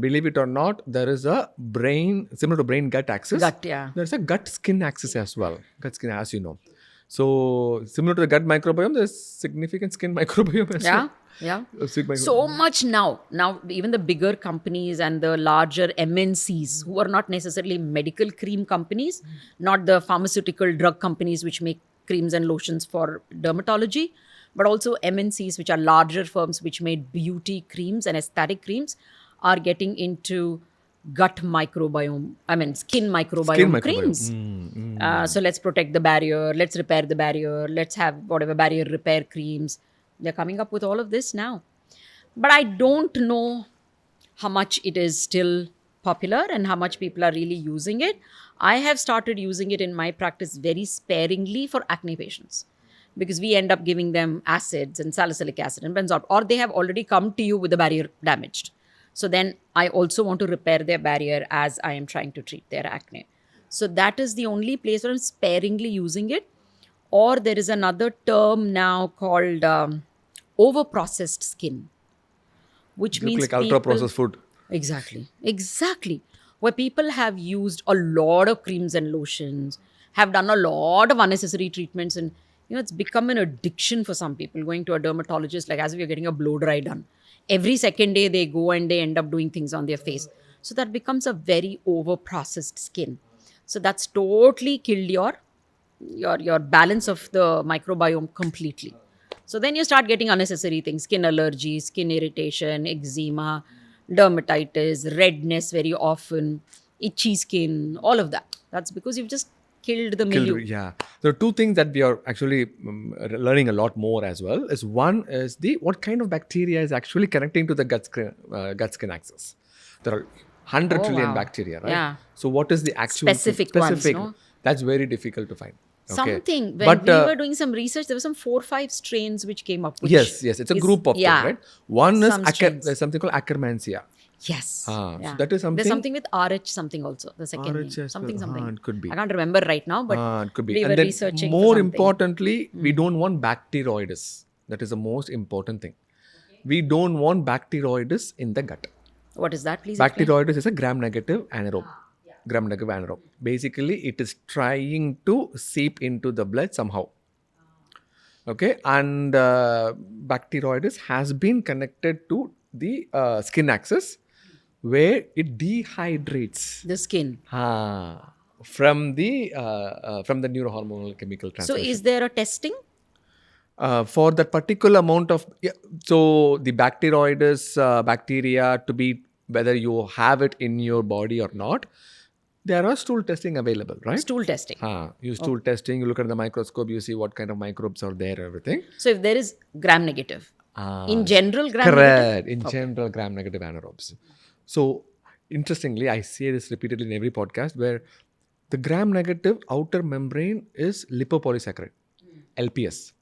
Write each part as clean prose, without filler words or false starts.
believe it or not, there is a brain, similar to brain-gut axis. Gut, yeah. There's a gut-skin axis as well. Gut-skin, as you know. So, similar to the gut microbiome, there's significant skin microbiome as well. Yeah. Skin So much now. Now, even the bigger companies and the larger MNCs, who are not necessarily medical cream companies, not the pharmaceutical drug companies which make creams and lotions for dermatology, but also MNCs, which are larger firms which made beauty creams and aesthetic creams, are getting into gut microbiome, skin microbiome creams. So let's protect the barrier, let's repair the barrier, let's have whatever barrier repair creams. They're coming up with all of this now. But I don't know how much it is still popular and how much people are really using it. I have started using it in my practice very sparingly for acne patients, because we end up giving them acids and salicylic acid and benzoate, or they have already come to you with the barrier damaged. So then I also want to repair their barrier as I am trying to treat their acne. So that is the only place where I'm sparingly using it. Or there is another term now called over-processed skin, which means like ultra-processed food. Exactly. Where people have used a lot of creams and lotions, have done a lot of unnecessary treatments, and it's become an addiction for some people, going to a dermatologist, like as if you're getting a blow dry done. Every second day they go and they end up doing things on their face. So that becomes a very over-processed skin. So that's totally killed your balance of the microbiome completely. So then you start getting unnecessary things, skin allergy, skin irritation, eczema, dermatitis, redness very often, itchy skin, all of that. That's because you've just killed the milieu. Yeah. There are two things that we are actually learning a lot more as well. One is what kind of bacteria is actually connecting to the gut skin axis. There are 100 trillion bacteria, right? Yeah. So what is the actual specific ones, no? That's very difficult to find. Something. When we were doing some research, there were some 4 or 5 strains which came up. Which yes. It's a group of things, right? One is there's something called Akkermansia. Yes. So that is something. There's something with RH something also, the second name. Something. It could be. I can't remember right now, but it could be. We were researching more importantly, we don't want bacteroides. That is the most important thing. We don't want bacteroides in the gut. What is that, please? Bacteroides is a gram-negative anaerobe. Gram-negative anaerobe. Basically, it is trying to seep into the blood somehow. Okay, and bacteroides has been connected to the skin axis, where it dehydrates the skin from the neurohormonal chemical transmission. So is there a testing for that particular amount of so the bacteroides bacteria, to be whether you have it in your body or not, there are stool testing available, right? Stool testing. You stool testing, you look at the microscope, you see what kind of microbes are there, everything. So if there is gram-negative, in general gram-negative? Correct. In general, gram-negative anaerobes. So, interestingly, I say this repeatedly in every podcast, where the gram-negative outer membrane is lipopolysaccharide, LPS.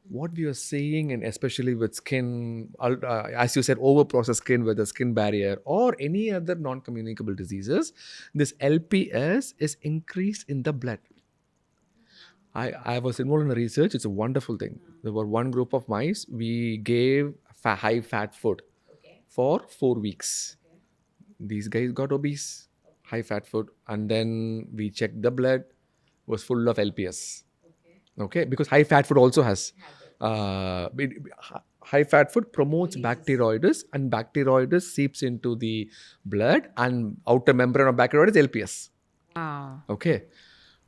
What we are seeing, and especially with skin, as you said, over-processed skin with a skin barrier or any other non-communicable diseases, this LPS is increased in the blood. I was involved in the research. It's a wonderful thing. There were one group of mice. We gave high-fat food for 4 weeks. These guys got obese, high-fat food. And then we checked the blood. It was full of LPS. Okay? Because high-fat food also has... high-fat food promotes bacteroides, and bacteroides seeps into the blood, and outer membrane of bacteroides is LPS. Okay.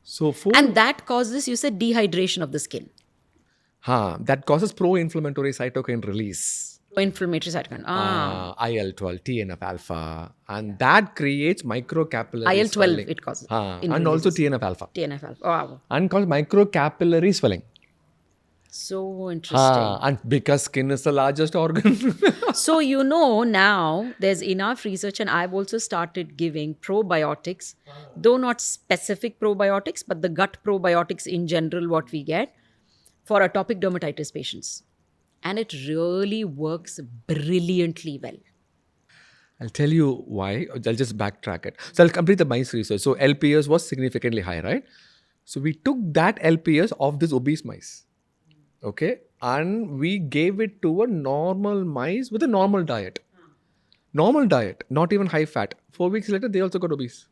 So and that causes, you said, dehydration of the skin. That causes pro-inflammatory cytokine release. Pro-inflammatory cytokine. IL-12, TNF-alpha, and that creates microcapillary IL-12 swelling. It causes. And also TNF-alpha. TNF-alpha. Wow. And causes microcapillary swelling. So interesting. And because skin is the largest organ. So now there's enough research, and I've also started giving probiotics, though not specific probiotics, but the gut probiotics in general, what we get for atopic dermatitis patients. And it really works brilliantly well. I'll tell you why. I'll just backtrack it. So I'll complete the mice research. So LPS was significantly high, right? So we took that LPS of this obese mice. Okay, and we gave it to a normal mice with a normal diet. Normal diet, not even high fat. 4 weeks later, they also got obese.